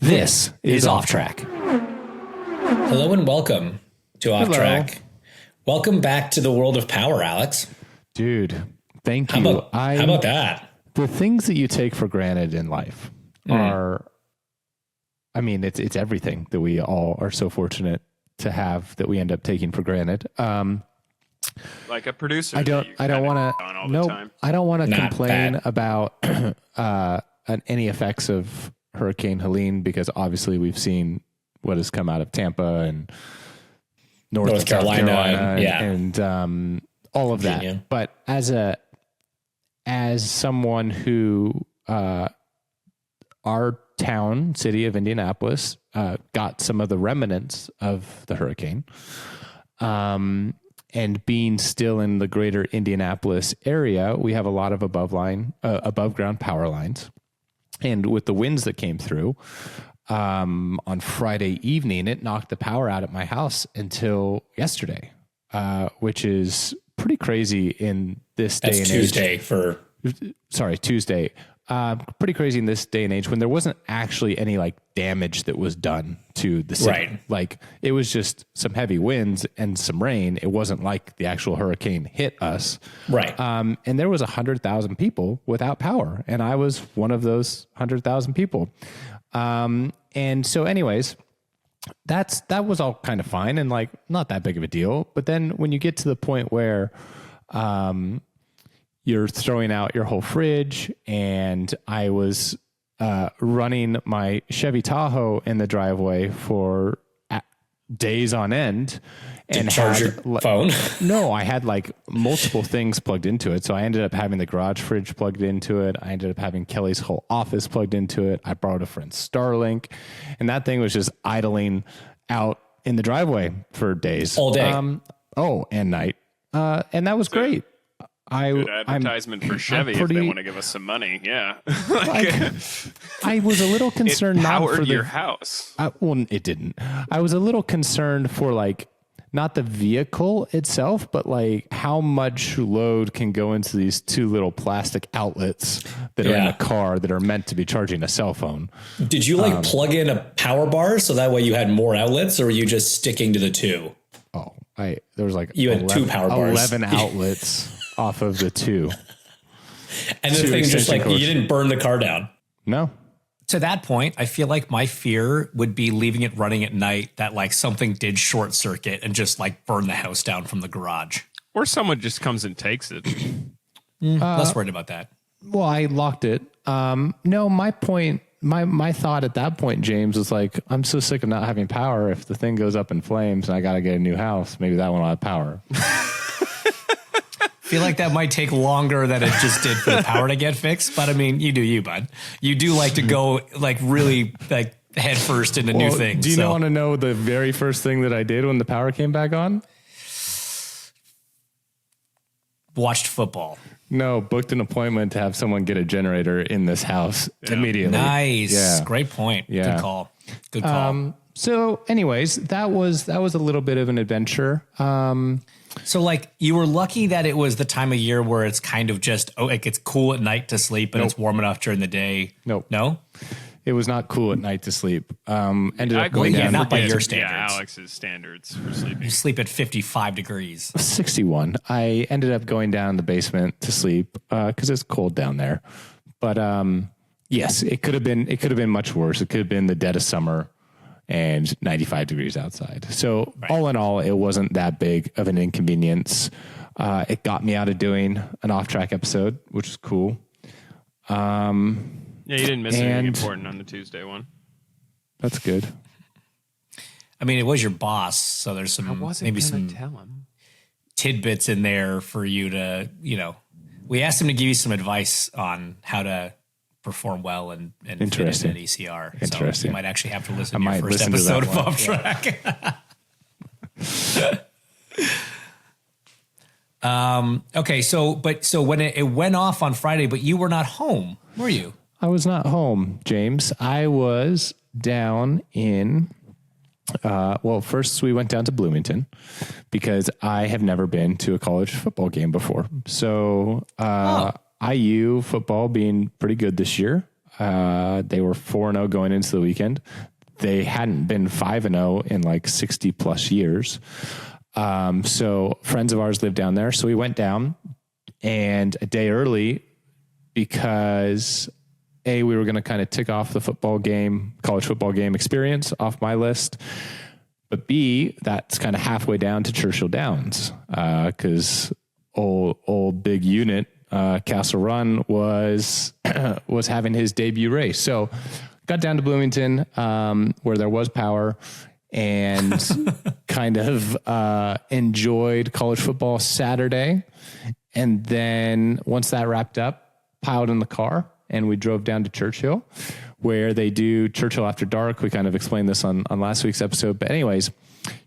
This is Off Track. Hello and welcome to Off Track. Welcome back to the world of power, Alex. Dude, thank you. How about that? The things that you take for granted in life are, I mean, it's everything that we all are so fortunate to have that we end up taking for granted. Like a producer. I don't want to complain about any effects of Hurricane Helene, because obviously we've seen what has come out of Tampa and North Carolina and all of Virginia. That. But as someone who our city of Indianapolis got some of the remnants of the hurricane, and being still in the greater Indianapolis area, we have a lot of above ground power lines. And with the winds that came through on Friday evening, it knocked the power out at my house until yesterday, which is pretty crazy in this day and age. Tuesday. Pretty crazy in this day and age when there wasn't actually any like damage that was done to the city. Right. Like it was just some heavy winds and some rain. It wasn't like the actual hurricane hit us. Right. And there was 100,000 people without power. And I was one of those 100,000 people. And so anyways, that was all kind of fine and like not that big of a deal. But then when you get to the point where, you're throwing out your whole fridge, and I was running my Chevy Tahoe in the driveway for days on end. And charge your phone? No, I had like multiple things plugged into it. So I ended up having the garage fridge plugged into it. I ended up having Kelly's whole office plugged into it. I borrowed a friend's Starlink, and that thing was just idling out in the driveway for days. All day. And night. And that was great. Good advertisement for Chevy if they want to give us some money. Yeah. I was a little concerned. It powered your house. Well, it didn't. I was a little concerned for like, not the vehicle itself, but like how much load can go into these two little plastic outlets that are in a car that are meant to be charging a cell phone. Did you plug in a power bar so that way you had more outlets, or were you just sticking to the two? Oh, there was like you had two power bars, 11 outlets off of the two. And the thing just like you didn't burn the car down. No. To that point, I feel like my fear would be leaving it running at night, that like something did short circuit and just like burn the house down from the garage. Or someone just comes and takes it. Less worried about that. Well, I locked it. No, my point, my thought at that point, James, was like, I'm so sick of not having power. If the thing goes up in flames and I got to get a new house, maybe that one will have power. Feel like that might take longer than it just did for the power to get fixed. But I mean, you do you, bud. You do like to go like really like head first into new things. Do you want to know the very first thing that I did when the power came back on? Watched football. No, booked an appointment to have someone get a generator in this house immediately. Nice. Yeah. Great point. Yeah. Good call. Good call. So anyways, that was a little bit of an adventure. So like you were lucky that it was the time of year where it's kind of just, like it's cool at night to sleep and it's warm enough during the day. Nope. No? It was not cool at night to sleep. Ended up going down. Not by your standards. Yeah, Alex's standards for sleeping. You sleep at 55 degrees. 61. I ended up going down in the basement to sleep because it's cold down there. But yes, it could have been much worse. It could have been the dead of summer and 95 degrees outside. So all in all, it wasn't that big of an inconvenience. It got me out of doing an off-track episode, which is cool. Yeah, you didn't miss anything important on the Tuesday one. That's good. I mean, it was your boss, so there's some maybe some tell him tidbits in there for you to, we asked him to give you some advice on how to perform well and fit into an ECR. Interesting. So you might actually have to listen to your first episode of Off Track. Okay, so when it went off on Friday, but you were not home, were you? I was not home, James. I was down in, first we went down to Bloomington because I have never been to a college football game before. So IU football being pretty good this year. They were 4-0 going into the weekend. They hadn't been 5-0 in like 60 plus years. So friends of ours lived down there. So we went down, and a day early because we were going to kind of tick off the college football game experience off my list. But B, that's kind of halfway down to Churchill Downs, because old big unit, Castle Run was having his debut race. So got down to Bloomington, where there was power, and kind of enjoyed college football Saturday. And then once that wrapped up, piled in the car, and we drove down to Churchill, where they do Churchill After Dark. We kind of explained this on last week's episode. But anyways,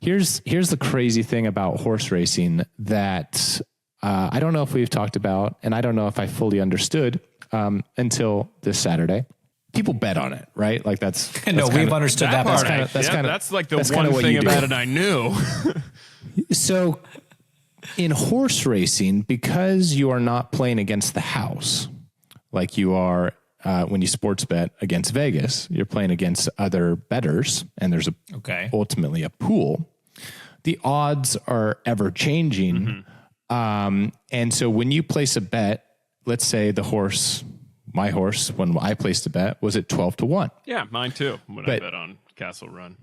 here's the crazy thing about horse racing that I don't know if we've talked about, and I don't know if I fully understood until this Saturday. People bet on it, right? Like that's we've understood that part. That's like the one thing about it I knew. So in horse racing, because you are not playing against the house, like you are when you sports bet against Vegas, you're playing against other bettors, and there's ultimately a pool. The odds are ever changing. And so when you place a bet, let's say my horse, when I placed a bet, was at 12-1. Yeah, mine too. I bet on Castle Run.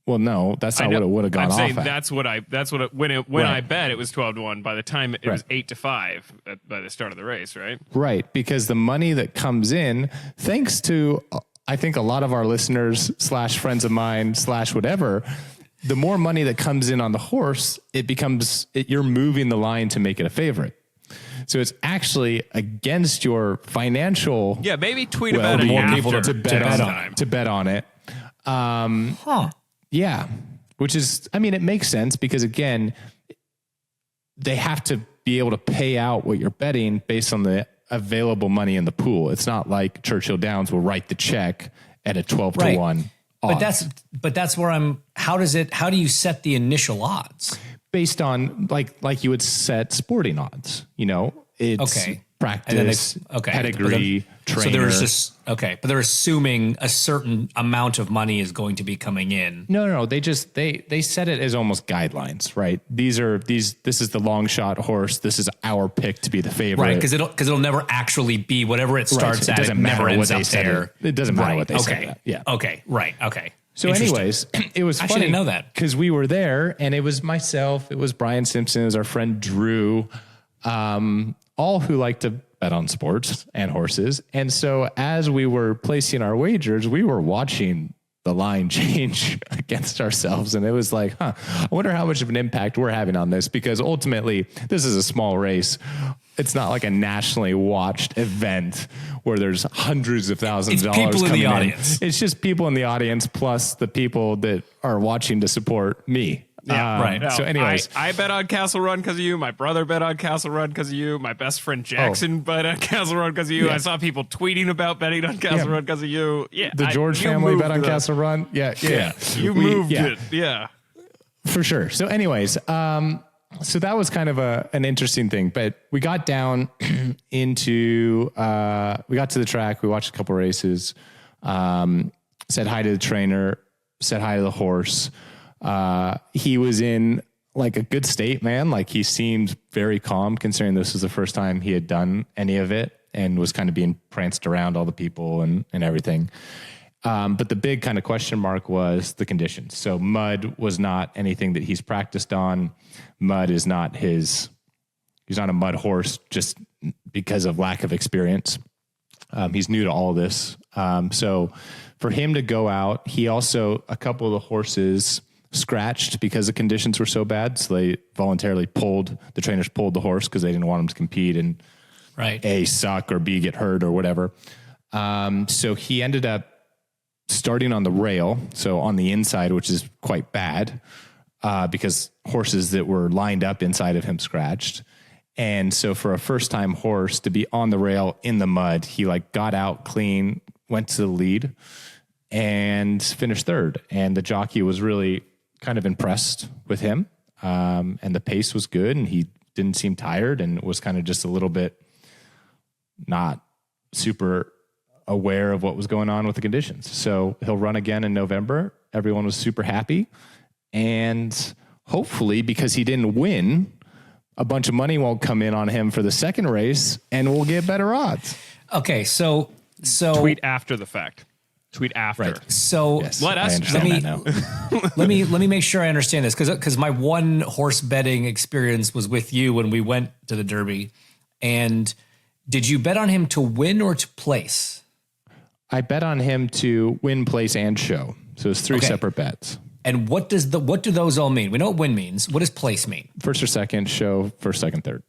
Well, no, that's not what it would have gone off saying at. When I bet it was 12-1. By the time it was 8-5 by the start of the race, right? Right, because the money that comes in, thanks to I think a lot of our listeners / friends of mine / whatever, the more money that comes in on the horse, you're moving the line to make it a favorite. So it's actually against your financial. Yeah, maybe tweet about it. More after people to bet on it. Yeah, which is, I mean, it makes sense because again, they have to be able to pay out what you're betting based on the available money in the pool. It's not like Churchill Downs will write the check at a 12-1. Odds. But that's where how do you set the initial odds? Based on like you would set sporting odds, it's practice, pedigree, trainer. So there's just, but they're assuming a certain amount of money is going to be coming in. No. They set it as almost guidelines, right? This is the long shot horse. This is our pick to be the favorite. Right. Cause it'll never actually be whatever it starts at. It doesn't matter what they say. It doesn't matter what they say. Yeah. Okay. Right. Okay. So anyways, it was funny. I didn't know that because we were there, and it was myself, it was Brian Simpson, it was our friend Drew, all who like to bet on sports and horses. And so as we were placing our wagers, we were watching the line change against ourselves. And it was like, I wonder how much of an impact we're having on this, because ultimately this is a small race. It's not like a nationally watched event where there's hundreds of thousands of dollars coming in. It's just people in the audience plus the people that are watching to support me. Yeah, right. So anyways, I bet on Castle Run because of you. My brother bet on Castle Run because of you. My best friend Jackson bet on Castle Run because of you. Yeah. I saw people tweeting about betting on Castle Run because of you. Yeah, the George family bet on Castle Run. Yeah. You moved it. Yeah, for sure. So anyways, so that was kind of an interesting thing. But we got down into we got to the track. We watched a couple races. Said hi to the trainer. Said hi to the horse. He was in like a good state, man. Like he seemed very calm considering this was the first time he had done any of it and was kind of being pranced around all the people and everything. But the big kind of question mark was the conditions. So mud was not anything that he's practiced on. Mud is not he's not a mud horse just because of lack of experience. He's new to all this. So for him to go out, a couple of the horses scratched because the conditions were so bad. So they voluntarily the trainers pulled the horse because they didn't want him to compete and A, suck or B, get hurt or whatever. So he ended up starting on the rail. So on the inside, which is quite bad because horses that were lined up inside of him scratched. And so for a first time horse to be on the rail in the mud, he got out clean, went to the lead and finished third. And the jockey was really kind of impressed with him. And the pace was good and he didn't seem tired and was kind of just a little bit not super aware of what was going on with the conditions. So he'll run again in November. Everyone was super happy. And hopefully, because he didn't win, a bunch of money won't come in on him for the second race and we'll get better odds. Okay, so tweet after the fact. Tweet after. Right. So Yes, let us I understand that now. let me make sure I understand this because my one horse betting experience was with you when we went to the Derby. And did you bet on him to win or to place? I bet on him to win, place, and show. So it's three separate bets. And what do those all mean? We know what win means. What does place mean? First or second, show, first, second, third.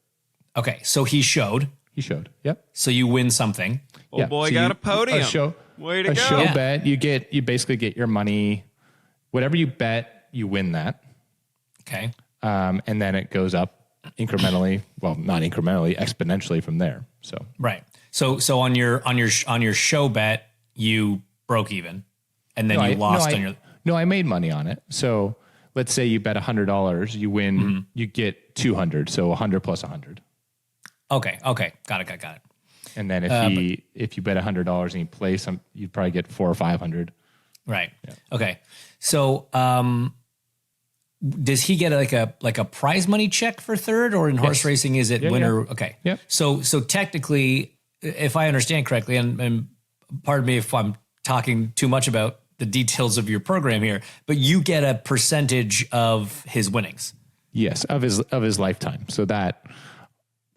Okay, so he showed. He showed. Yep. So you win something. Oh boy, So got a podium. A show. Way to a go. show Yeah. bet. You basically get your money. Whatever you bet, you win that. Okay. And then it goes up incrementally. Well, not incrementally, exponentially from there. So Right. So on your show bet, you broke even, and then you lost on your. No, I made money on it. So let's say you bet $100, you win, you get 200. So 100 plus 100. Okay. Got it. And then if you bet $100 and you play some, you'd probably get 400 or 500. Right. Yeah. Okay. So, does he get like a prize money check for third, or in horse racing is it winner? Yeah. Okay. Yep. So technically, if I understand correctly, and pardon me if I'm talking too much about the details of your program here, but you get a percentage of his winnings. Yes, of his lifetime. So that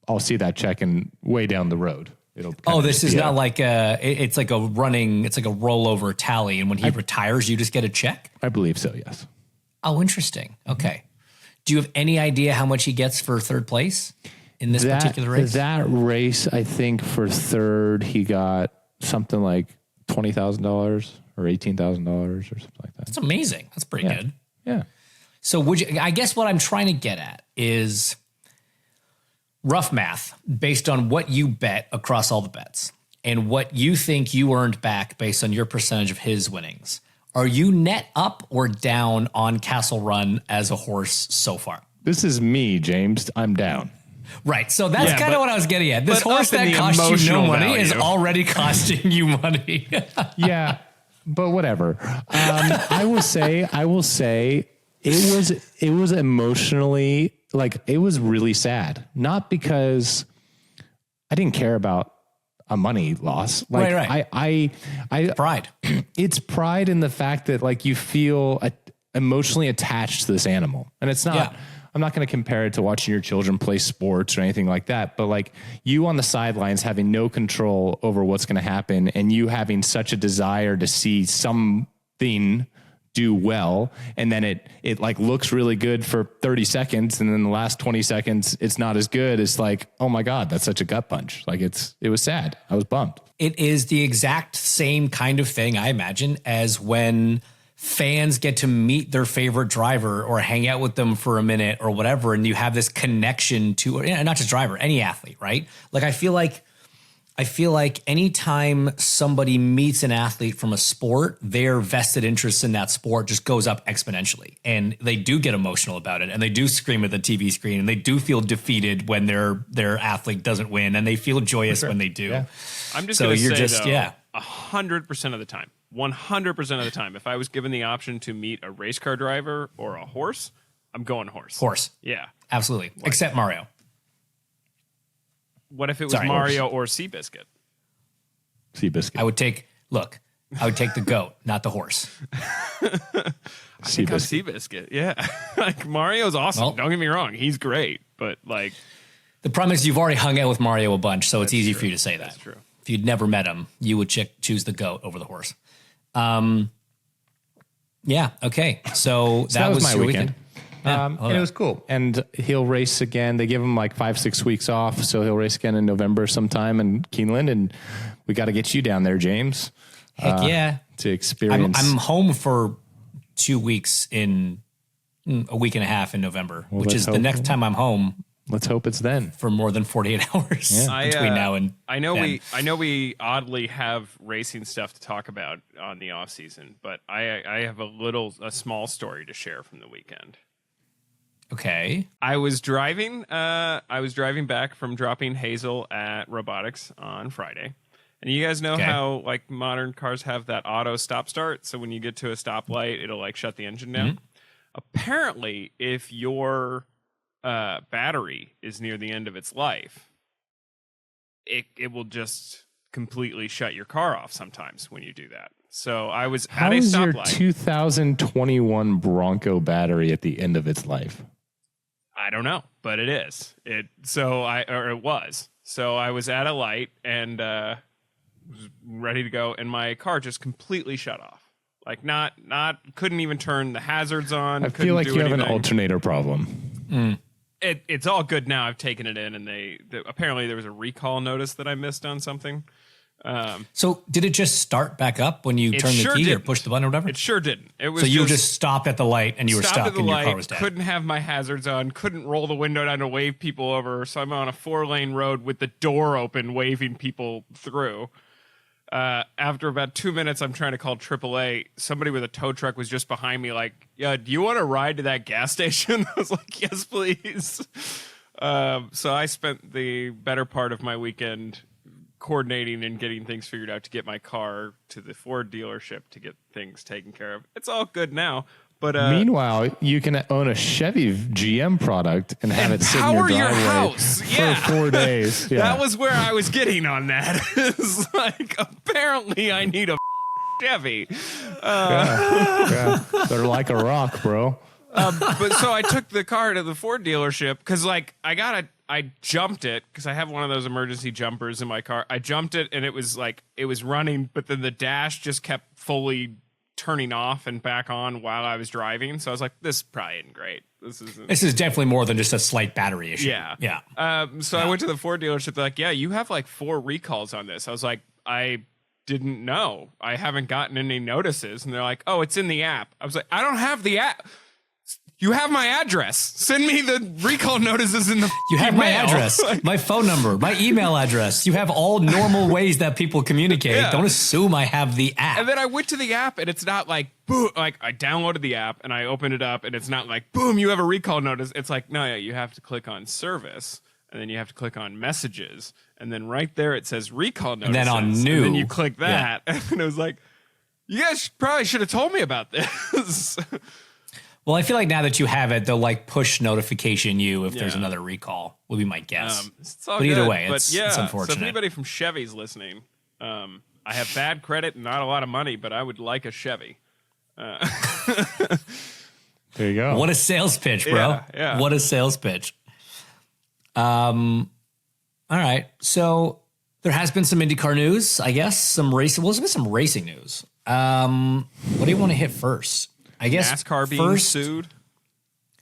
I'll see that check and way down the road. This is not like it's like a rollover tally, and when he retires, you just get a check? I believe so, yes. Oh, interesting. Okay. Do you have any idea how much he gets for third place in this particular race? That race, I think for third, he got something like $20,000 or $18,000 or something like that. That's amazing. That's pretty good. Yeah. So I guess what I'm trying to get at is rough math based on what you bet across all the bets and what you think you earned back based on your percentage of his winnings. Are you net up or down on Castle Run as a horse so far? This is me, James. I'm down. Right. So that's kind of what I was getting at. This horse that cost you no money is already costing you money. Yeah, but whatever. I will say it was emotionally, like, it was really sad. Not because I didn't care about a money loss. Like, right. I Pride. It's pride in the fact that, like, you feel emotionally attached to this animal. And it's not, I'm not going to compare it to watching your children play sports or anything like that. But like, you on the sidelines having no control over what's going to happen, and you having such a desire to see something do well, and then it like looks really good for 30 seconds, and then the last 20 seconds it's not as good. It's like, oh my God, that's such a gut punch. Like, it was sad. I was bummed. It is the exact same kind of thing, I imagine, as when fans get to meet their favorite driver or hang out with them for a minute or whatever, and you have this connection to, not just driver, any athlete, right? Like, I feel like anytime somebody meets an athlete from a sport, their vested interest in that sport just goes up exponentially. And they do get emotional about it, and they do scream at the TV screen, and they do feel defeated when their athlete doesn't win, and they feel joyous when they do. Yeah. I'm just going to say, though, 100% of the time, 100% of the time, if I was given the option to meet a race car driver or a horse, I'm going horse. Horse. Yeah. Absolutely. Except Mario. What if it was Mario or Seabiscuit? Seabiscuit. I would take the goat, not the horse. Seabiscuit. Yeah. Like, Mario's awesome. Well, don't get me wrong. He's great. But like, the problem is you've already hung out with Mario a bunch, so it's easy for you to say that. That's true. If you'd never met him, you would choose the goat over the horse. Yeah. Okay. So that was my weekend. And it it was cool. And he'll race again. They give him like 5-6 weeks off. So he'll race again in November sometime in Keeneland. And we got to get you down there, James. Heck yeah. To experience. I'm home for 2 weeks in a week and a half in November, which is the next time I'm home. Let's hope it's then. For more than 48 hours between now and I know then. we oddly have racing stuff to talk about on the off season, but I have a small story to share from the weekend. Okay. I was driving back from dropping Hazel at robotics on Friday, And you guys know how like modern cars have that auto stop start. So when you get to a stoplight, it'll like shut the engine down. Apparently, if your battery is near the end of its life, it will just completely shut your car off sometimes when you do that. So I was How at a is your stoplight. 2021 Bronco battery at the end of its life? I don't know, but it is. It was. So I was at a light and was ready to go, and my car just completely shut off. Like couldn't even turn the hazards on. I feel like you have an anything. alternator problem. It's all good now. I've taken it in, and apparently there was a recall notice that I missed on something. So did it just start back up when you turned the key or pushed the button or whatever? It sure didn't. It was so you just stopped at the light and you were stuck and your car was dead. Couldn't have my hazards on. Couldn't roll the window down to wave people over. So I'm on a 4-lane road with the door open, waving people through. After about 2 minutes, I'm trying to call AAA. Somebody with a tow truck was just behind me like, yeah, do you want to ride to that gas station? I was like, yes, please. So I spent the better part of my weekend coordinating and getting things figured out to get my car to the Ford dealership to get things taken care of. It's all good now. But meanwhile, you can own a Chevy GM product and have it sit in your driveway house. for 4 days. Yeah. That was where I was getting on that. It's like, apparently I need a Chevy. They're like a rock, bro. But so I took the car to the Ford dealership because like I jumped it because I have one of those emergency jumpers in my car. I jumped it and it was running, but then the dash just kept fully turning off and back on while I was driving. So I was like, this probably isn't great. This is definitely more than just a slight battery issue. Yeah. I went to the Ford dealership. They're like, yeah, you have like 4 recalls on this. I was like, I didn't know. I haven't gotten any notices. And they're like, oh, it's in the app. I was like, I don't have the app. You have my address. Send me the recall notices in the You have my email. address, my phone number, my email address. You have all normal ways that people communicate. Yeah. Don't assume I have the app. And then I went to the app and it's not like, boom, like I downloaded the app and I opened it up and it's not like, boom, you have a recall notice. It's like, no, yeah, you have to click on service and then you have to click on messages. And then right there it says recall notices. And then on new. And then you click that. Yeah. And it was like, you guys probably should have told me about this. Well, I feel like now that you have it, they'll like push notification you if there's another recall, would be my guess. It's all but either good. way, it's unfortunate. So if anybody from Chevy's listening, I have bad credit and not a lot of money, but I would like a Chevy. There you go. What a sales pitch, bro. Yeah. What a sales pitch. All right. So there has been some IndyCar news, I guess. Some racing. Well, there's been some racing news. What do you want to hit first? I guess NASCAR being sued.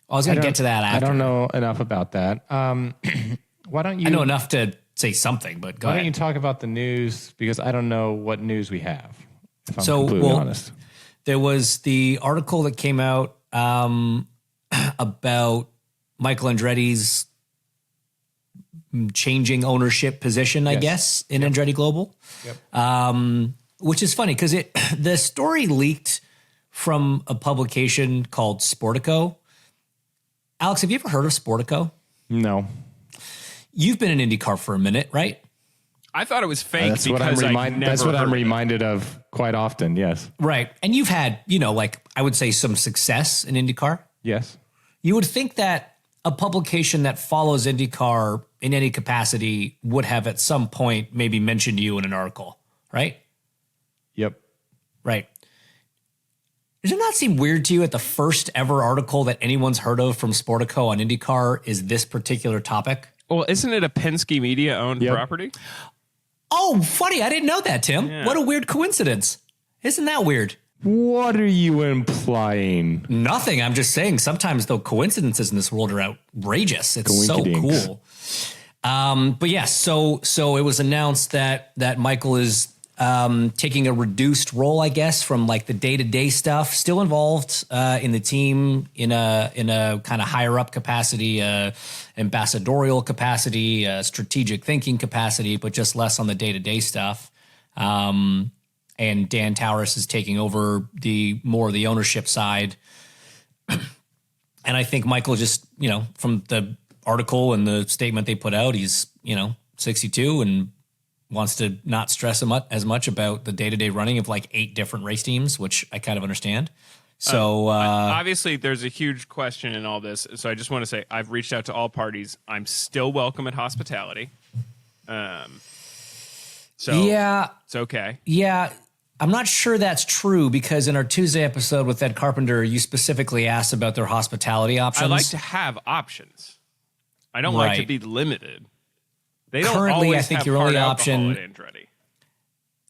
I was going to get to that after. I don't know enough about that. Why don't you? I know enough to say something, but go Why ahead. don't you talk about the news? Because I don't know what news we have, if I'm completely honest. There was the article that came out about Michael Andretti's changing ownership position, I guess, in Andretti Global. Yep. Which is funny because the story leaked from a publication called Sportico. Alex, have you ever heard of Sportico? No. You've been in IndyCar for a minute, right? I thought it was fake That's because that's what I'm reminded of quite often, yes. Right. And you've had, I would say some success in IndyCar. Yes. You would think that a publication that follows IndyCar in any capacity would have at some point maybe mentioned you in an article, right? Yep. Right. Does it not seem weird to you that the first ever article that anyone's heard of from Sportico on IndyCar is this particular topic? Well, isn't it a Penske Media owned property? Oh, funny. I didn't know that, Tim. Yeah. What a weird coincidence. Isn't that weird? What are you implying? Nothing. I'm just saying sometimes though coincidences in this world are outrageous. It's so cool. But yes, so it was announced that Michael is taking a reduced role, I guess, from like the day-to-day stuff, still involved in the team in a kind of higher up capacity, ambassadorial capacity, strategic thinking capacity, but just less on the day-to-day stuff. And Dan Tauris is taking over more of the ownership side. And I think Michael just, from the article and the statement they put out, he's, 62 and wants to not stress as much about the day-to-day running of like 8 different race teams, which I kind of understand. So obviously there's a huge question in all this. So I just want to say I've reached out to all parties. I'm still welcome at hospitality. So yeah, it's okay. Yeah. I'm not sure that's true because in our Tuesday episode with Ed Carpenter, you specifically asked about their hospitality options. I like to have options. I don't like to be limited. They don't Currently, always I think have your hard only alcohol option. at Andretti.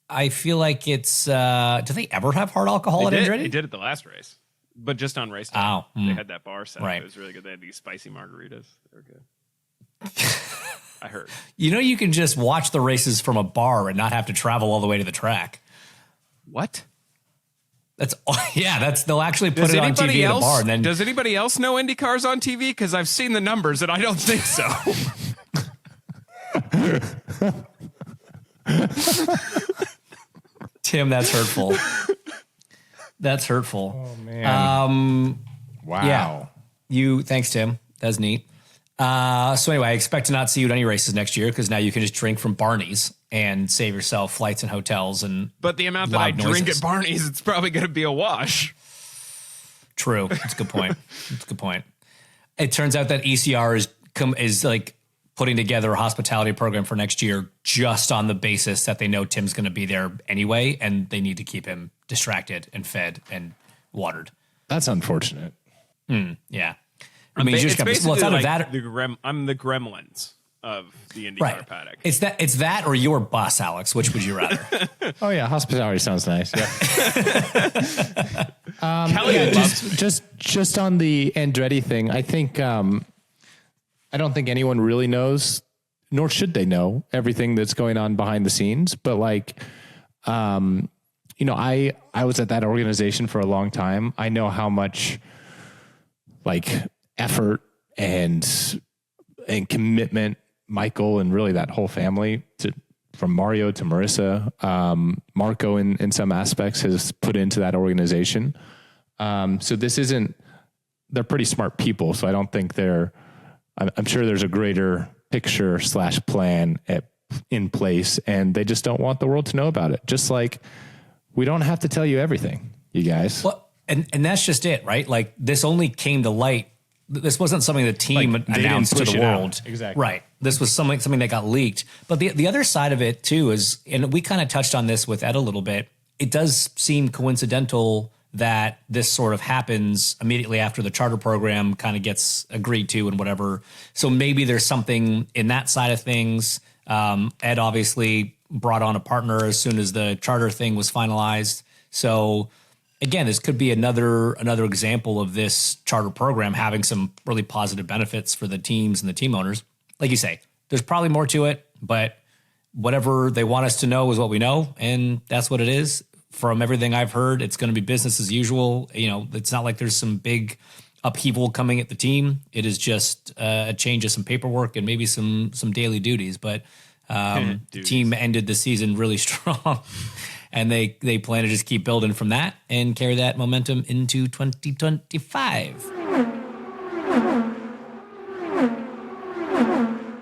I feel like it's. Do they ever have hard alcohol at Andretti? They did it the last race, but just on race day. Oh, they had that bar set. Right. It was really good. They had these spicy margaritas. They were good. I heard. You know, you can just watch the races from a bar and not have to travel all the way to the track. What? They'll actually put it on TV at a bar. And then does anybody else know IndyCar's on TV? Because I've seen the numbers and I don't think so. Tim, that's hurtful. That's hurtful. Oh man. Wow. Yeah. Thanks, Tim. That's neat. So anyway, I expect to not see you at any races next year because now you can just drink from Barney's and save yourself flights and hotels But the amount that I drink at Barney's, it's probably going to be a wash. True. That's a good point. That's a good point. It turns out that ECR is like putting together a hospitality program for next year just on the basis that they know Tim's going to be there anyway, and they need to keep him distracted and fed and watered. That's unfortunate. Yeah. It's basically it's either like that I'm the gremlins of the IndyCar paddock. It's that or your bus, Alex. Which would you rather? Oh yeah, hospitality sounds nice. Yeah. Kelly just on the Andretti thing, I think I don't think anyone really knows, nor should they know everything that's going on behind the scenes. But like, I was at that organization for a long time. I know how much like effort and commitment Michael and really that whole family from Mario to Marissa, Marco in some aspects has put into that organization. So they're pretty smart people. So I don't think I'm sure there's a greater picture / plan in place, and they just don't want the world to know about it. Just like we don't have to tell you everything, you guys. Well, and that's just it, right? Like this only came to light. This wasn't something the team announced to the world. Exactly. Right. This was something that got leaked. But the other side of it too is, and we kind of touched on this with Ed a little bit, it does seem coincidental that this sort of happens immediately after the charter program kind of gets agreed to and whatever. So maybe there's something in that side of things. Ed obviously brought on a partner as soon as the charter thing was finalized. So again, this could be another example of this charter program having some really positive benefits for the teams and the team owners. Like you say, there's probably more to it, but whatever they want us to know is what we know, and that's what it is. From everything I've heard, it's going to be business as usual. It's not like there's some big upheaval coming at the team. It is just a change of some paperwork and maybe some daily duties. But the team ended the season really strong. And they plan to just keep building from that and carry that momentum into 2025.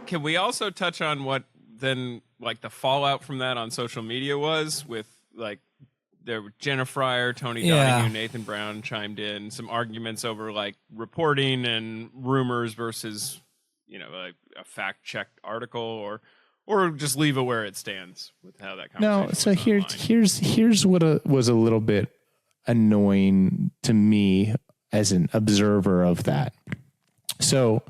Can we also touch on what then like the fallout from that on social media was with like there were Jenna Fryer, Tony Donahue, Nathan Brown chimed in, some arguments over like reporting and rumors versus, a fact-checked article or just leave it where it stands with how that conversation No, so here's what was a little bit annoying to me as an observer of that. So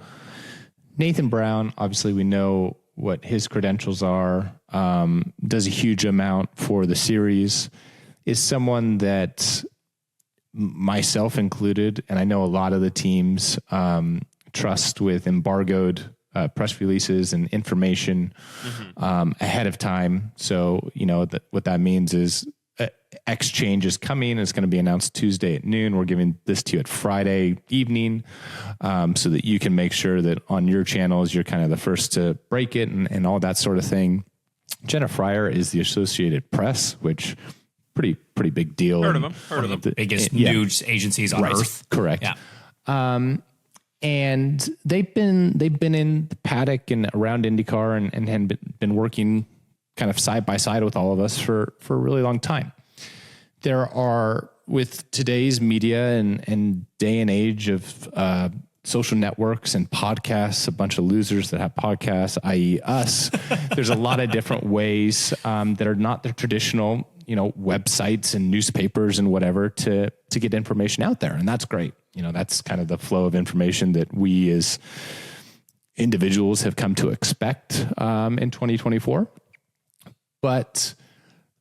Nathan Brown, obviously we know what his credentials are, does a huge amount for the series, is someone that myself included, and I know a lot of the teams trust with embargoed press releases and information ahead of time. So, what that means is X change is coming. It's going to be announced Tuesday at noon. We're giving this to you at Friday evening so that you can make sure that on your channels, you're kind of the first to break it and all that sort of thing. Jenna Fryer is the Associated Press, which pretty big deal. Heard of them. One of the biggest news agencies on earth. Correct. Yeah. And they've been in the paddock and around IndyCar and been working kind of side by side with all of us for a really long time. There are, with today's media and day and age of social networks and podcasts, a bunch of losers that have podcasts, i.e. us, there's a lot of different ways that are not the traditional, websites and newspapers and whatever to get information out there. And that's great. That's kind of the flow of information that we as individuals have come to expect in 2024. But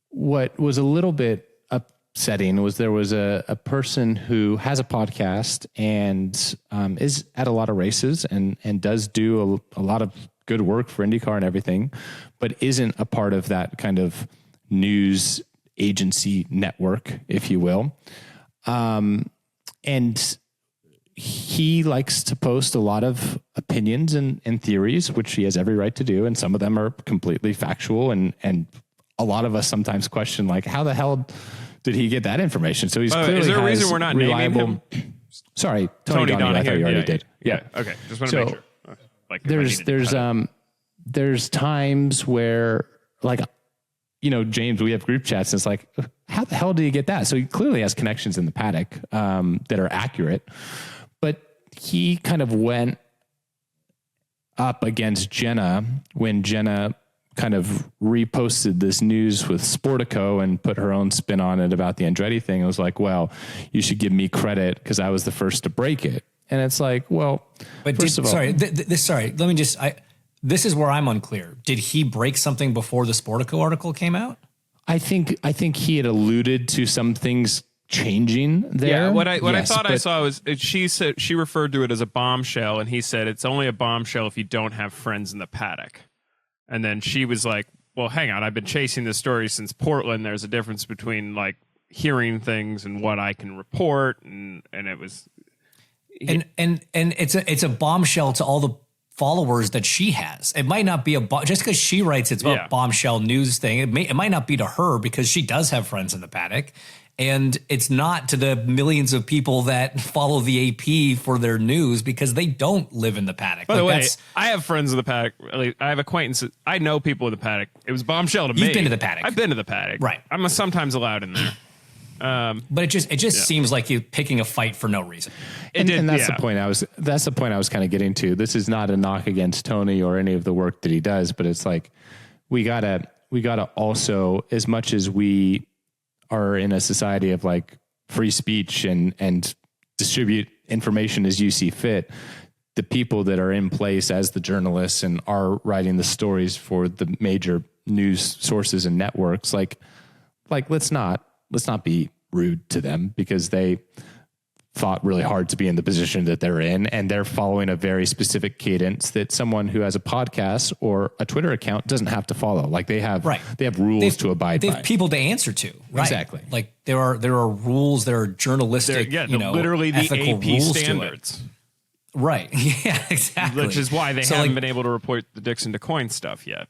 what was a little bit upsetting was there was a person who has a podcast and is at a lot of races and does do a lot of good work for IndyCar and everything, but isn't a part of that kind of news agency network, if you will. And he likes to post a lot of opinions and theories, which he has every right to do. And some of them are completely factual. And a lot of us sometimes question, like, how the hell did he get that information? So he's clearly is there a reason we're not reliable. naming him? Sorry, Tony Donahue. I thought you already did. Yeah. Okay. Just want to make sure. Like, there's times where, like, James, we have group chats and it's like, how the hell did he get that? So he clearly has connections in the paddock that are accurate, but he kind of went up against Jenna when Jenna kind of reposted this news with Sportico and put her own spin on it about the Andretti thing. It was like, well, you should give me credit because I was the first to break it. And it's like, well, but first of all, let me just, this is where I'm unclear. Did he break something before the Sportico article came out? I think he had alluded to some things changing there. Yeah, what I thought I saw was she said she referred to it as a bombshell, and he said it's only a bombshell if you don't have friends in the paddock. And then she was like, "Well, hang on, I've been chasing this story since Portland. There's a difference between like hearing things and what I can report." And it was, and it's a bombshell to all the followers that she has. It might not be just because she writes it's a bombshell news thing. It might not be to her because she does have friends in the paddock, and it's not to the millions of people that follow the AP for their news because they don't live in the paddock. By the way, I have friends in the paddock. I have acquaintances. I know people in the paddock. It was bombshell to me. You've been to the paddock. I've been to the paddock. Right. I'm sometimes allowed in there. But it just seems like you're picking a fight for no reason. And that's the point I was kind of getting to. This is not a knock against Tony or any of the work that he does, but it's like we gotta also, as much as we are in a society of like free speech and distribute information as you see fit, the people that are in place as the journalists and are writing the stories for the major news sources and networks, like let's not be rude to them because they fought really hard to be in the position that they're in, and they're following a very specific cadence that someone who has a podcast or a Twitter account doesn't have to follow. Like they have rules to abide by. They have people to answer to. Right? Exactly. Like there are rules, there are journalistic, literally the ethical AP rules standards. To it. Right. Yeah, exactly. Which is why they haven't been able to report the Dixon DeCoin stuff yet.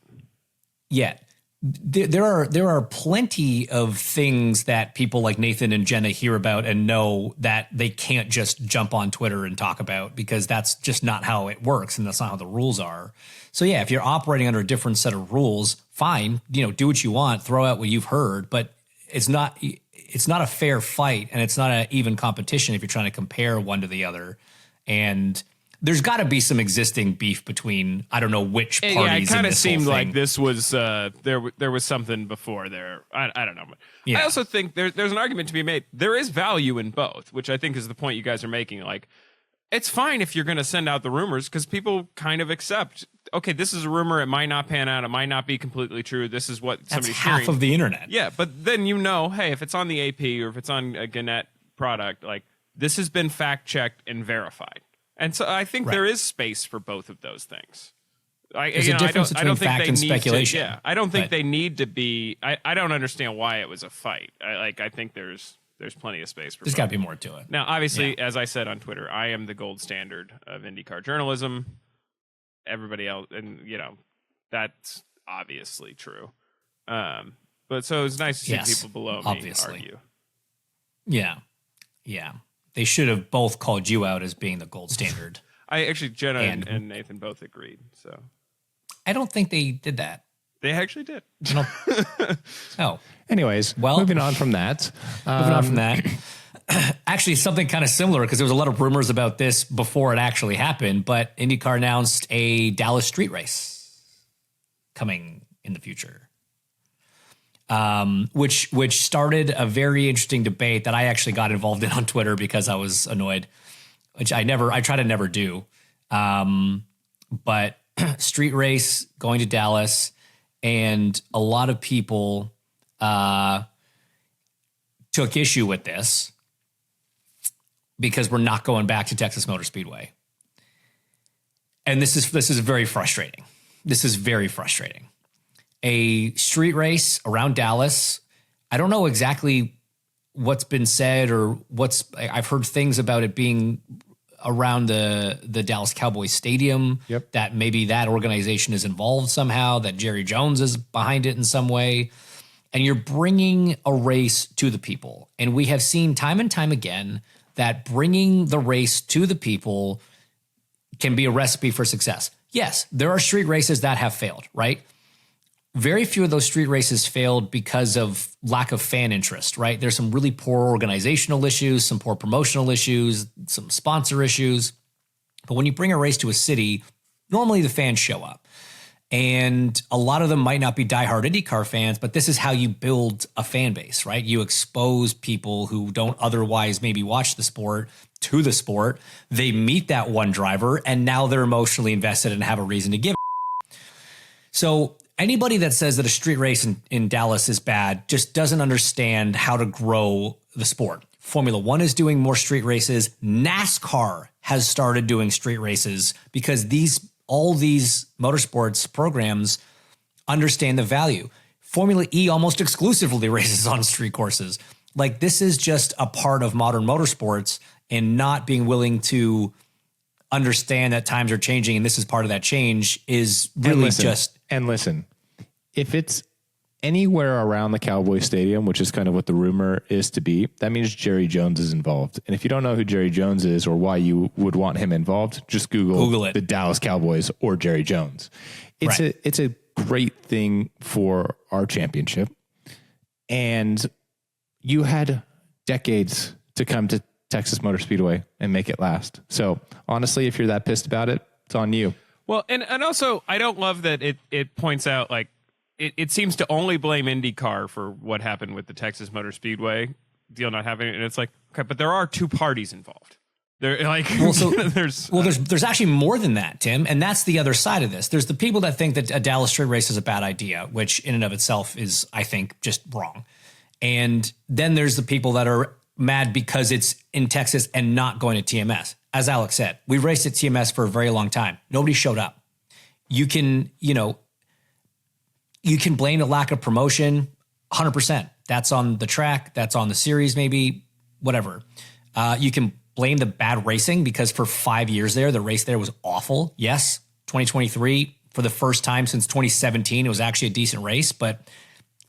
Yet. There are plenty of things that people like Nathan and Jenna hear about and know that they can't just jump on Twitter and talk about because that's just not how it works and that's not how the rules are. So yeah, if you're operating under a different set of rules, fine, do what you want, throw out what you've heard, but it's not a fair fight and it's not an even competition if you're trying to compare one to the other. And there's got to be some existing beef between, I don't know which parties. Yeah, it kind of seemed like this was there was something before there. I don't know. Yeah. I also think there's an argument to be made. There is value in both, which I think is the point you guys are making. Like, it's fine if you're going to send out the rumors because people kind of accept, okay, this is a rumor. It might not pan out. It might not be completely true. This is what somebody's hearing. That's half of the internet. Yeah, but then hey, if it's on the AP or if it's on a Gannett product, like this has been fact checked and verified. And so I think there is space for both of those things. There's a difference between fact and speculation. I don't think they need to be. I don't understand why it was a fight. I think there's plenty of space for. There's got to be more to it. Now, obviously, as I said on Twitter, I am the gold standard of IndyCar journalism. Everybody else, and that's obviously true. But so it's nice to see people below me argue. Yeah. They should have both called you out as being the gold standard. Jenna and Nathan both agreed. So I don't think they did that. They actually did. Oh, Anyways, Well- moving on from that. moving on from that. Actually, something kind of similar because there was a lot of rumors about this before it actually happened. But IndyCar announced a Dallas street race coming in the future, which started a very interesting debate that I actually got involved in on Twitter because I was annoyed, which I try to never do. But street race going to Dallas, and a lot of people took issue with this because we're not going back to Texas Motor Speedway. And this is very frustrating. This is very frustrating. A street race around Dallas. I don't know exactly what's been said or I've heard things about it being around the Dallas Cowboys Stadium. Yep. That maybe that organization is involved somehow, that Jerry Jones is behind it in some way. And you're bringing a race to the people. And we have seen time and time again that bringing the race to the people can be a recipe for success. Yes, there are street races that have failed, right? Very few of those street races failed because of lack of fan interest, right? There's some really poor organizational issues, some poor promotional issues, some sponsor issues. But when you bring a race to a city, normally the fans show up. And a lot of them might not be diehard IndyCar fans, but this is how you build a fan base, right? You expose people who don't otherwise maybe watch the sport to the sport. They meet that one driver, and now they're emotionally invested and have a reason to give. So anybody that says that a street race in Dallas is bad just doesn't understand how to grow the sport. Formula One is doing more street races. NASCAR has started doing street races because all these motorsports programs understand the value. Formula E almost exclusively races on street courses. Like, this is just a part of modern motorsports, and not being willing to understand that times are changing and this is part of that change is really listen, if it's anywhere around the Cowboy Stadium, which is kind of what the rumor is to be, that means Jerry Jones is involved. And if you don't know who Jerry Jones is or why you would want him involved, just Google it. The Dallas Cowboys or Jerry Jones. It's a great thing for our championship. And you had decades to come to Texas Motor Speedway and make it last. So honestly, if you're that pissed about it, it's on you. Well, and also I don't love that it points out, like, it seems to only blame IndyCar for what happened with the Texas Motor Speedway deal not happening, and it's like, okay, but there are two parties involved. They're like, there's actually more than that, Tim, and that's the other side of this. There's the people that think that a Dallas street race is a bad idea, which in and of itself is, I think, just wrong. And then there's the people that are mad because it's in Texas and not going to TMS. As Alex said, we raced at TMS for a very long time. Nobody showed up. You can blame the lack of promotion, 100%. That's on the track. That's on the series, maybe, whatever. You can blame the bad racing because for 5 years there, the race there was awful. Yes, 2023, for the first time since 2017, it was actually a decent race, but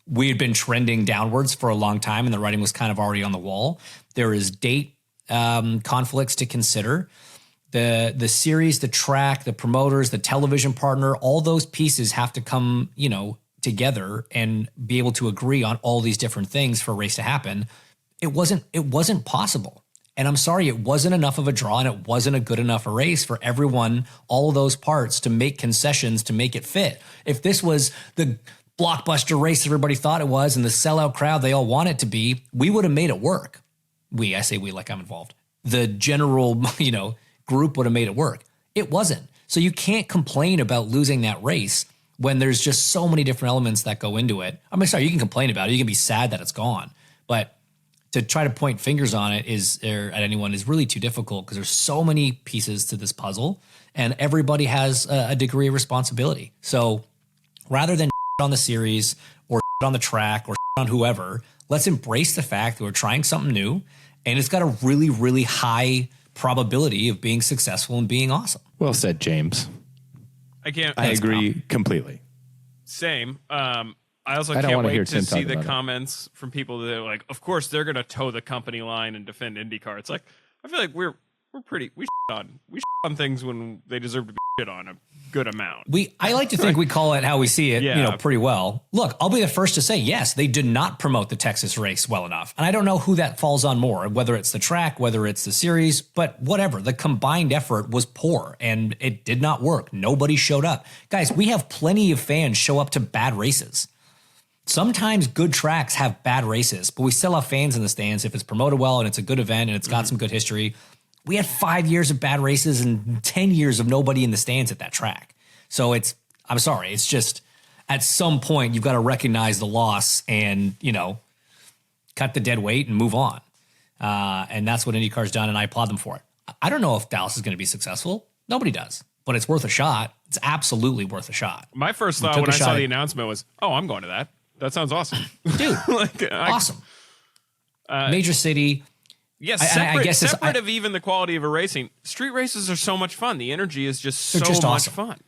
we had been trending downwards for a long time and the writing was kind of already on the wall. There is date conflicts to consider. The series, the track, the promoters, the television partner, all those pieces have to come, together and be able to agree on all these different things for a race to happen. It wasn't possible. And I'm sorry, it wasn't enough of a draw and it wasn't a good enough a race for everyone, all of those parts to make concessions to make it fit. If this was the blockbuster race everybody thought it was and the sellout crowd they all want it to be, we would have made it work. I say we like I'm involved. The general, group would have made it work. It wasn't. So you can't complain about losing that race when there's just so many different elements that go into it. I'm sorry, you can complain about it. You can be sad that it's gone. But to try to point fingers on it at anyone is really too difficult because there's so many pieces to this puzzle and everybody has a degree of responsibility. So rather than on the series or on the track or on whoever, let's embrace the fact that we're trying something new and it's got a really, really high probability of being successful and being awesome. Well said, James. I agree completely. Same. I also can't wait to see the comments from people that are like, of course they're going to toe the company line and defend IndyCar. It's like, I feel like we on things when they deserve to be shit on a good amount. I like to think we call it how we see it, pretty well. Look, I'll be the first to say, yes, they did not promote the Texas race well enough. And I don't know who that falls on more, whether it's the track, whether it's the series, but whatever. The combined effort was poor and it did not work. Nobody showed up. Guys, we have plenty of fans show up to bad races. Sometimes good tracks have bad races, but we still have fans in the stands if it's promoted well and it's a good event and it's got some good history. We had 5 years of bad races and 10 years of nobody in the stands at that track. So I'm sorry, it's just at some point you've got to recognize the loss and, cut the dead weight and move on. And that's what IndyCar's done, and I applaud them for it. I don't know if Dallas is going to be successful. Nobody does, but it's worth a shot. It's absolutely worth a shot. My first thought when I saw the announcement was, oh, I'm going to that. That sounds awesome. Dude, awesome. Major city. Yes, separate of even the quality of a racing, street races are so much fun. The energy is just much awesome. fun.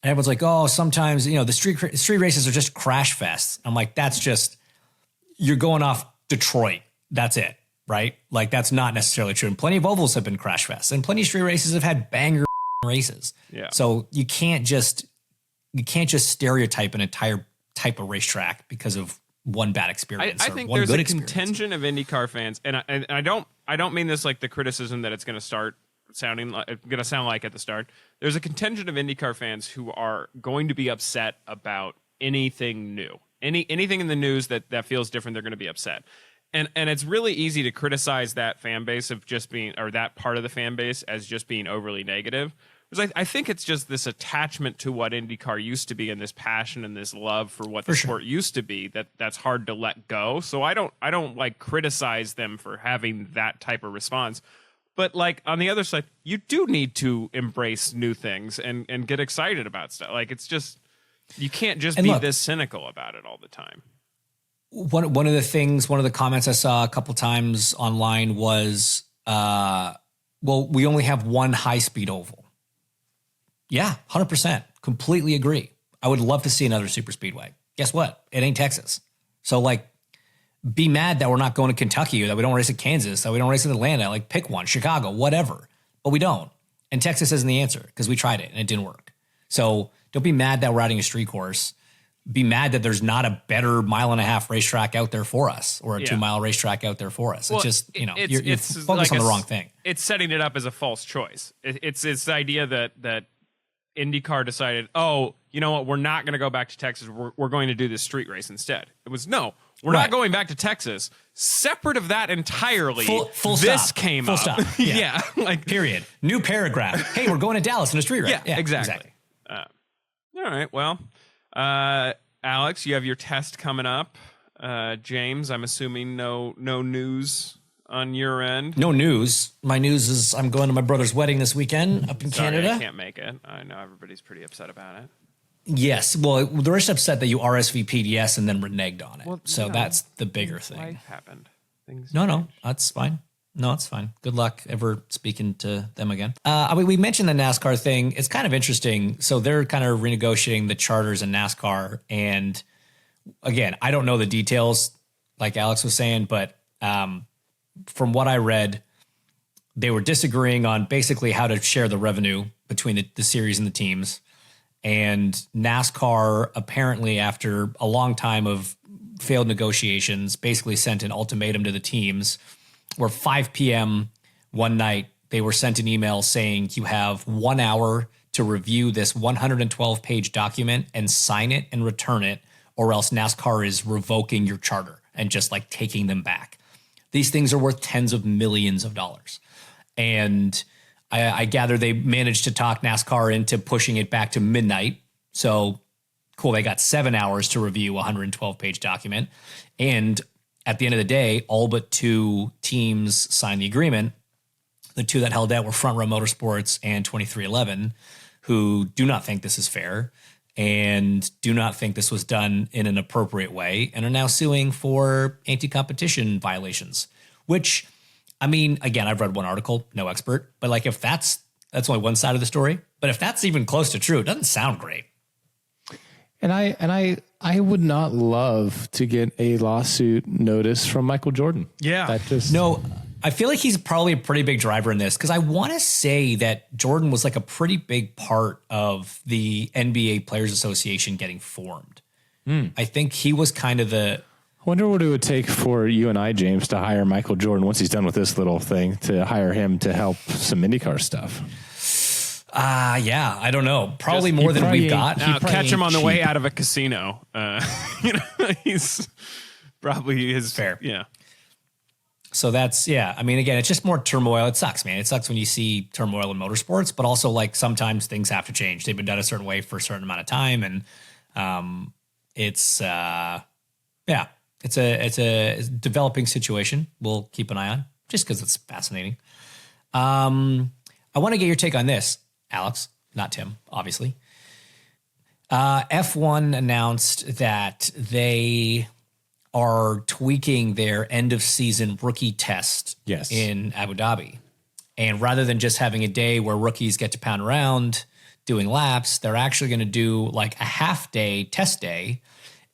And everyone's like, oh, sometimes, the street races are just crash fests. I'm like, that's just, you're going off Detroit. That's it, right? Like, that's not necessarily true. And plenty of ovals have been crash fests. And plenty of street races have had banger races. Yeah. So you can't just stereotype an entire type of racetrack because of one bad experience. I think there's a contingent of IndyCar fans, and I don't mean this like the criticism that it's going to sound like at the start. There's a contingent of IndyCar fans who are going to be upset about anything new, anything in the news that feels different. They're going to be upset, and it's really easy to criticize that fan base of just being, or that part of the fan base as just being overly negative. I think it's just this attachment to what IndyCar used to be and this passion and this love for what the sport used to be that's hard to let go. So I don't like criticize them for having that type of response. But like on the other side, you do need to embrace new things and get excited about stuff. Like it's just, you can't just be this cynical about it all the time. One of the comments I saw a couple times online was, well, we only have one high-speed oval. Yeah, 100%. Completely agree. I would love to see another super speedway. Guess what? It ain't Texas. So like, be mad that we're not going to Kentucky or that we don't race at Kansas, that we don't race in Atlanta, like pick one, Chicago, whatever. But we don't. And Texas isn't the answer because we tried it and it didn't work. So don't be mad that we're adding a street course. Be mad that there's not a better 1.5-mile racetrack out there for us or a 2-mile racetrack out there for us. Well, it's just, you're focused like on the wrong thing. It's setting it up as a false choice. It's this idea that IndyCar decided, oh, you know what, we're not going to go back to Texas. We're going to do this street race instead. It was, no, we're not going back to Texas. Separate of that entirely, full this stop. came full up. Stop. Yeah. Like period. New paragraph. Hey, we're going to Dallas in a street race. Yeah, exactly. All right, well, Alex, you have your test coming up. James, I'm assuming no news on your end. No news. My news is I'm going to my brother's wedding this weekend up in Canada. I can't make it. I know everybody's pretty upset about it. Yes. Well, they're just upset that you RSVP'd yes and then reneged on it. Well, so that's the bigger thing. Life happened. No, that's fine. No, it's fine. Good luck ever speaking to them again. We mentioned the NASCAR thing. It's kind of interesting. So they're kind of renegotiating the charters in NASCAR. And again, I don't know the details like Alex was saying, but from what I read, they were disagreeing on basically how to share the revenue between the series and the teams. And NASCAR, apparently, after a long time of failed negotiations, basically sent an ultimatum to the teams where 5 p.m. one night, they were sent an email saying you have 1 hour to review this 112-page document and sign it and return it, or else NASCAR is revoking your charter and just like taking them back. These things are worth tens of millions of dollars. And I gather they managed to talk NASCAR into pushing it back to midnight. So cool, they got 7 hours to review a 112-page document. And at the end of the day, all but 2 teams signed the agreement. The 2 that held out were Front Row Motorsports and 2311, who do not think this is fair and do not think this was done in an appropriate way and are now suing for anti-competition violations, which, I mean, again, I've read one article, no expert, but like if that's only one side of the story, but if that's even close to true, it doesn't sound great. And I would not love to get a lawsuit notice from Michael Jordan. Yeah. That just no, I feel like he's probably a pretty big driver in this because I want to say that Jordan was like a pretty big part of the NBA Players Association getting formed. I think he was kind of the... I wonder what it would take for you and I, James, to hire Michael Jordan once he's done with this little thing, to hire him to help some IndyCar stuff. Yeah, I don't know. Probably more than we've got. Catch him on the way out of a casino. He's probably his... Fair. Yeah. So that's, yeah. I mean, again, it's just more turmoil. It sucks, man. It sucks when you see turmoil in motorsports, but also like sometimes things have to change. They've been done a certain way for a certain amount of time. And it's a developing situation. We'll keep an eye on just because it's fascinating. I want to get your take on this, Alex, not Tim, obviously. F1 announced that they are tweaking their end of season rookie test in Abu Dhabi. And rather than just having a day where rookies get to pound around doing laps, they're actually going to do like a half day test day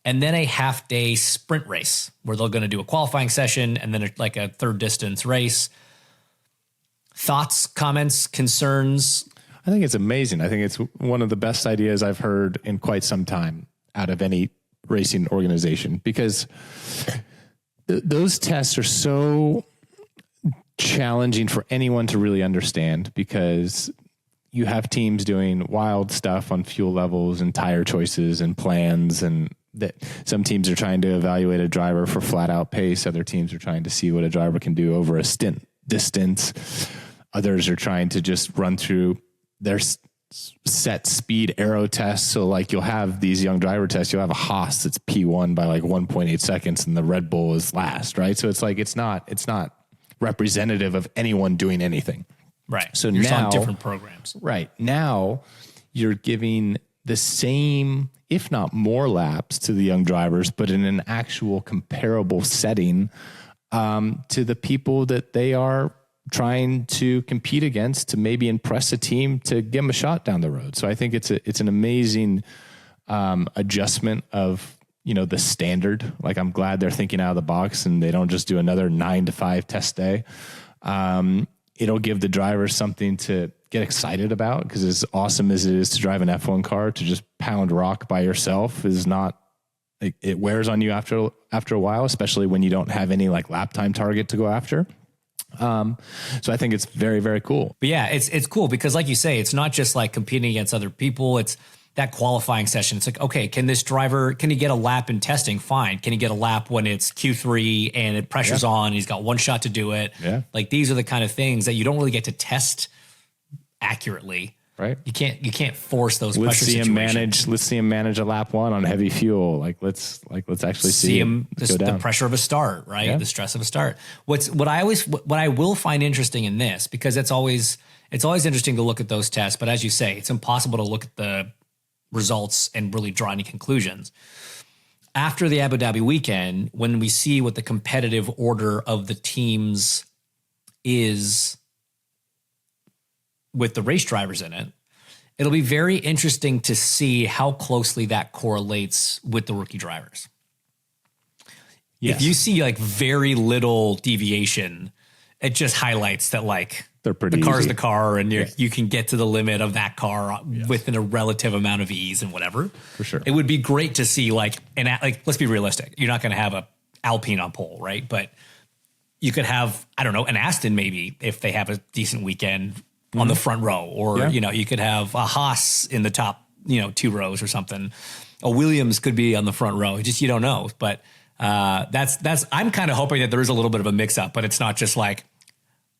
and then a half day sprint race where they're going to do a qualifying session and then like a third distance race. Thoughts, comments, concerns? I think it's amazing. I think it's one of the best ideas I've heard in quite some time out of any racing organization, because those tests are so challenging for anyone to really understand, because you have teams doing wild stuff on fuel levels and tire choices and plans, and that some teams are trying to evaluate a driver for flat out pace. Other teams are trying to see what a driver can do over a stint distance. Others are trying to just run through their set speed aero tests. So like you'll have these young driver tests, you'll have a Haas that's P1 by like 1.8 seconds and the Red Bull is last, right? So it's like, it's not representative of anyone doing anything. Right. So you're now on different programs. Right. Now you're giving the same, if not more laps to the young drivers, but in an actual comparable setting to the people that they are trying to compete against to maybe impress a team to give them a shot down the road. So I think it's an amazing adjustment of, the standard. Like, I'm glad they're thinking out of the box and they don't just do another 9 to 5 test day. It'll give the drivers something to get excited about, because as awesome as it is to drive an F1 car, to just pound rock by yourself is not, it wears on you after a while, especially when you don't have any like lap time target to go after. So I think it's very, very cool. But yeah, it's cool because like you say, it's not just like competing against other people. It's that qualifying session. It's like, okay, can he get a lap in testing? Fine. Can he get a lap when it's Q3 and it pressure's on and he's got one shot to do it? Yeah. Like, these are the kind of things that you don't really get to test accurately. Right. You can't force those let's pressure see situations. Let's see him manage a lap one on heavy fuel. Let's actually see him go down. The pressure of a start, right? Yeah. The stress of a start. What I will find interesting in this, because it's always interesting to look at those tests, but as you say, it's impossible to look at the results and really draw any conclusions. After the Abu Dhabi weekend, when we see what the competitive order of the teams is with the race drivers in it, it'll be very interesting to see how closely that correlates with the rookie drivers. Yes. If you see like very little deviation, it just highlights that like they're pretty the car's easy. the car, and you can get to the limit of that car within a relative amount of ease and whatever. For sure. It would be great to see like let's be realistic. You're not going to have a Alpine on pole, right? But you could have, I don't know, an Aston maybe if they have a decent weekend on the front row, or, you could have a Haas in the top, 2 rows or something. A Williams could be on the front row. You don't know. But I'm kind of hoping that there is a little bit of a mix up, but it's not just like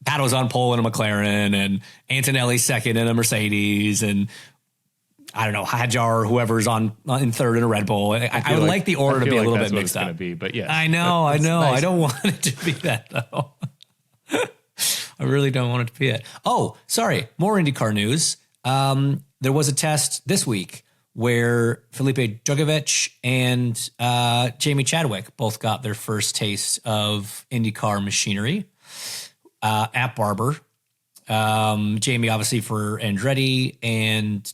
Pato's on pole in a McLaren and Antonelli's second in a Mercedes, and I don't know, Hadjar or whoever's in third in a Red Bull. I would like the order to be a little bit mixed up. But yeah, I know. Nice. I don't want it to be that though. I really don't want it to be it. Oh, sorry. More IndyCar news. There was a test this week where Felipe Drugovich and Jamie Chadwick both got their first taste of IndyCar machinery at Barber. Jamie, obviously, for Andretti, and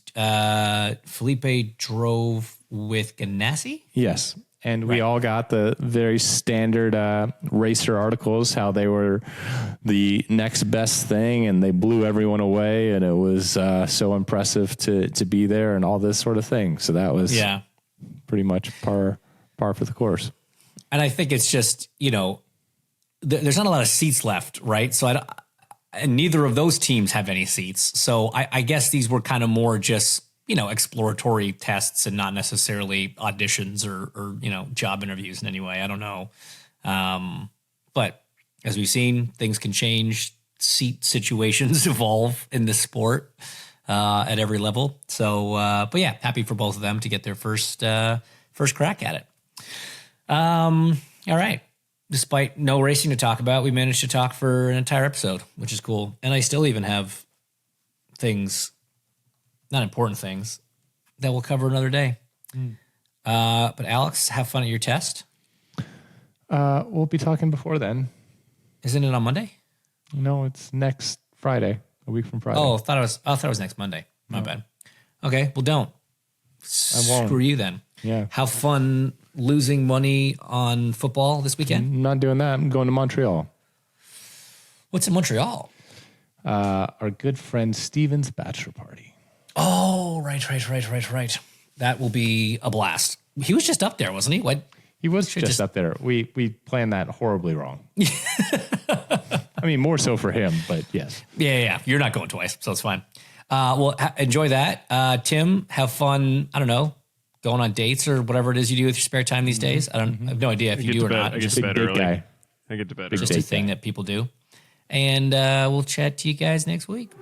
Felipe drove with Ganassi. Yes. And we all got the very standard racer articles, how they were the next best thing and they blew everyone away. And it was so impressive to be there and all this sort of thing. So that was pretty much par for the course. And I think it's just, there's not a lot of seats left, right? So and neither of those teams have any seats. So I guess these were kind of more just, exploratory tests and not necessarily auditions or job interviews in any way. I don't know. But as we've seen, things can change. Seat situations evolve in the sport at every level. So, but yeah, happy for both of them to get their first crack at it. All right. Despite no racing to talk about, we managed to talk for an entire episode, which is cool. And I still even have things, not important things, that we'll cover another day. But Alex, have fun at your test. We'll be talking before then. Isn't it on Monday? No, it's next Friday, a week from Friday. Oh, I thought it was next Monday. My bad. Okay, well, don't. I won't. Screw you then. Yeah. Have fun losing money on football this weekend. I'm not doing that. I'm going to Montreal. What's in Montreal? Our good friend Steven's bachelor party. Oh, right. That will be a blast. He was just up there, wasn't he? What? He was just up there. We planned that horribly wrong. I mean, more so for him, but yes. Yeah. You're not going twice, so it's fine. Well, enjoy that. Tim, have fun, I don't know, going on dates or whatever it is you do with your spare time these days. I have no idea if you do or not. I get to bed early. I get to bed early. Just a thing that people do. And we'll chat to you guys next week.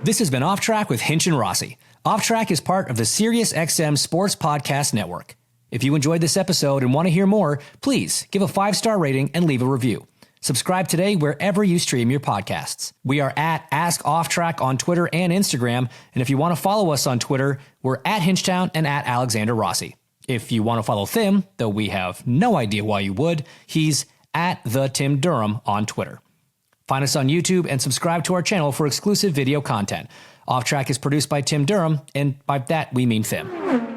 This has been Off Track with Hinch and Rossi. Off Track is part of the SiriusXM Sports Podcast Network. If you enjoyed this episode and want to hear more, please give a 5-star rating and leave a review. Subscribe today wherever you stream your podcasts. We are at Ask Off Track on Twitter and Instagram. And if you want to follow us on Twitter, we're at Hinchtown and at Alexander Rossi. If you want to follow Tim, though we have no idea why you would, he's at the Tim Durham on Twitter. Find us on YouTube and subscribe to our channel for exclusive video content. Off Track is produced by Tim Durham, and by that we mean Tim.